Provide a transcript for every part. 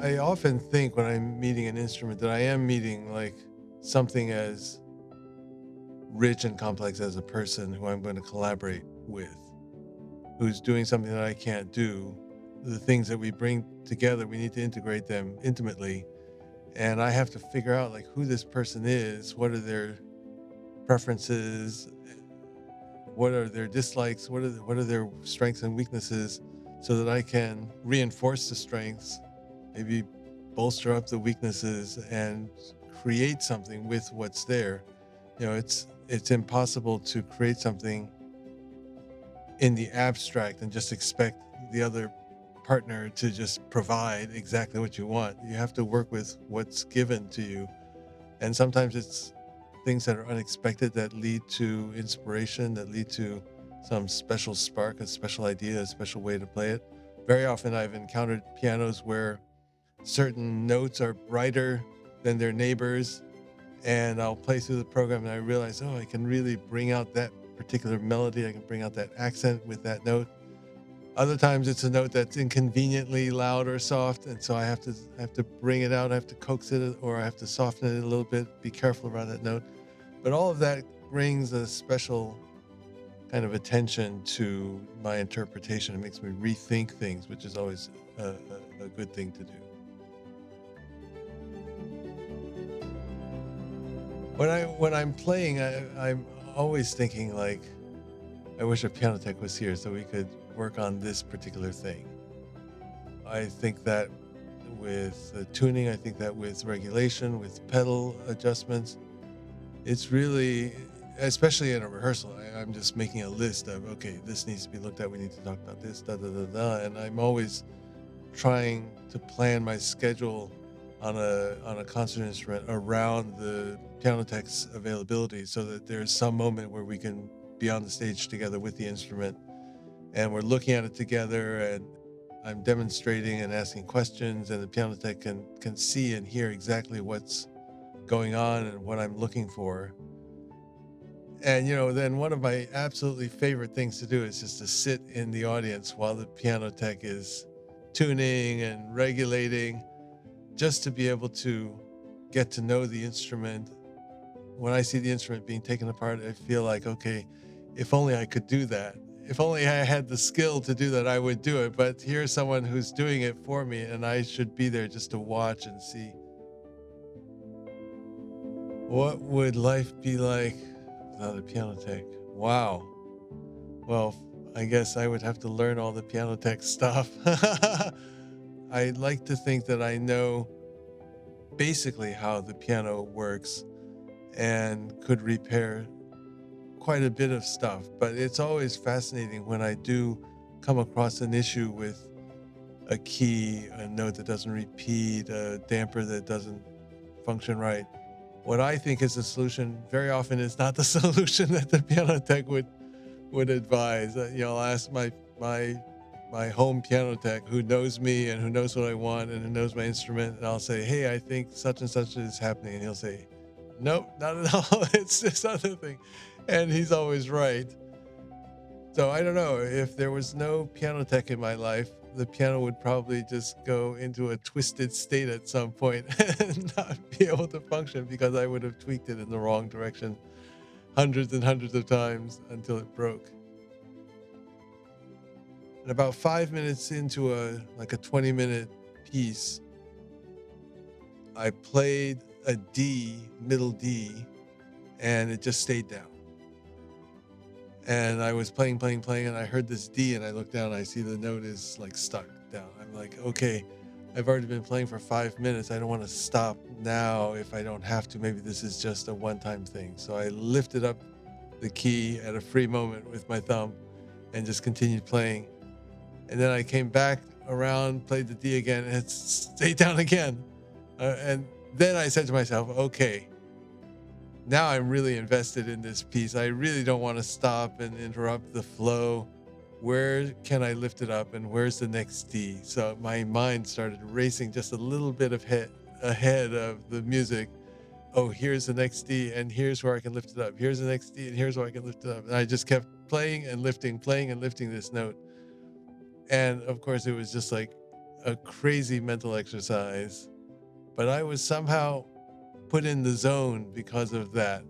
I often think when I'm meeting an instrument that I am meeting like something as rich and complex as a person who I'm going to collaborate with, who's doing something that I can't do. The things that we bring together, we need to integrate them intimately. And I have to figure out like who this person is, what are their preferences, what are their dislikes, what are their strengths and weaknesses, so that I can reinforce the strengths, maybe bolster up the weaknesses, and create something with what's there. It's impossible to create something in the abstract and just expect the other partner to just provide exactly what you want. You have to work with what's given to you. And sometimes it's things that are unexpected that lead to inspiration, that lead to some special spark, a special idea, a special way to play it. Very often I've encountered pianos where certain notes are brighter than their neighbors, and I'll play through the program and I realize, oh, I can really bring out that particular melody. I can bring out that accent with that note. Other times it's a note that's inconveniently loud or soft, and so I have to bring it out. I have to coax it, or I have to soften it a little bit. Be careful around that note. But all of that brings a special kind of attention to my interpretation. It makes me rethink things, which is always a good thing to do. When I'm playing, I'm always thinking like, I wish a piano tech was here so we could work on this particular thing. I think that with tuning, I think that with regulation, with pedal adjustments, it's really, especially in a rehearsal, I'm just making a list of, okay, this needs to be looked at. We need to talk about this, da da da da. And I'm always trying to plan my schedule on a concert instrument around the piano tech's availability, so that there's some moment where we can be on the stage together with the instrument and we're looking at it together, and I'm demonstrating and asking questions, and the piano tech can see and hear exactly what's going on and what I'm looking for. And then one of my absolutely favorite things to do is just to sit in the audience while the piano tech is tuning and regulating, just to be able to get to know the instrument. When I see the instrument being taken apart, I feel like, okay, if only I could do that. If only I had the skill to do that, I would do it. But here's someone who's doing it for me, and I should be there just to watch and see what would life be like without a piano tech. Wow. Well, I guess I would have to learn all the piano tech stuff. I like to think that I know basically how the piano works and could repair quite a bit of stuff, but it's always fascinating when I do come across an issue with a key, a note that doesn't repeat, a damper that doesn't function right. What I think is the solution very often is not the solution that the piano tech would advise. I'll ask my home piano tech, who knows me and who knows what I want and who knows my instrument, and I'll say, "Hey, I think such and such is happening," and he'll say, "Nope, not at all. It's this other thing," and he's always right. So I don't know, if there was no piano tech in my life, the piano would probably just go into a twisted state at some point and not be able to function, because I would have tweaked it in the wrong direction hundreds and hundreds of times until it broke. And about 5 minutes into a 20-minute piece, I played a D, middle D, and it just stayed down. And I was playing, and I heard this D, and I look down and I see the note is like stuck down. I'm like, okay, I've already been playing for 5 minutes. I don't want to stop now if I don't have to. Maybe this is just a one-time thing. So I lifted up the key at a free moment with my thumb and just continued playing. And then I came back around, played the D again, and it stayed down again. And then I said to myself, okay, now I'm really invested in this piece. I really don't want to stop and interrupt the flow. Where can I lift it up, and where's the next D? So my mind started racing just a little bit ahead of the music. Oh, here's the next D, and here's where I can lift it up. Here's the next D, and here's where I can lift it up. And I just kept playing and lifting this note. And of course, it was just like a crazy mental exercise, but I was somehow put in the zone because of that.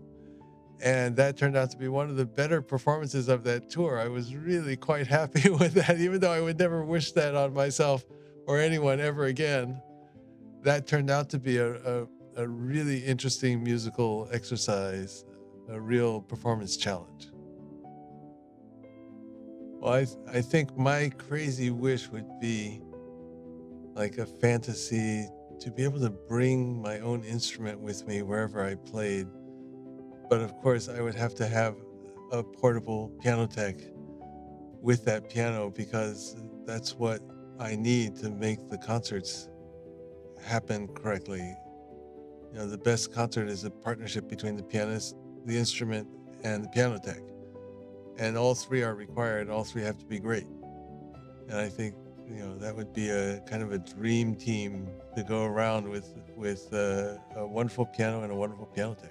And that turned out to be one of the better performances of that tour. I was really quite happy with that, even though I would never wish that on myself or anyone ever again. That turned out to be a really interesting musical exercise, a real performance challenge. Well, I think my crazy wish would be like a fantasy to be able to bring my own instrument with me wherever I played. But of course, I would have to have a portable piano tech with that piano because that's what I need to make the concerts happen correctly. You know, the best concert is a partnership between the pianist, the instrument, and the piano tech. And all three are required. All three have to be great. And I think, you know, that would be a kind of a dream team to go around with a wonderful piano and a wonderful piano tech.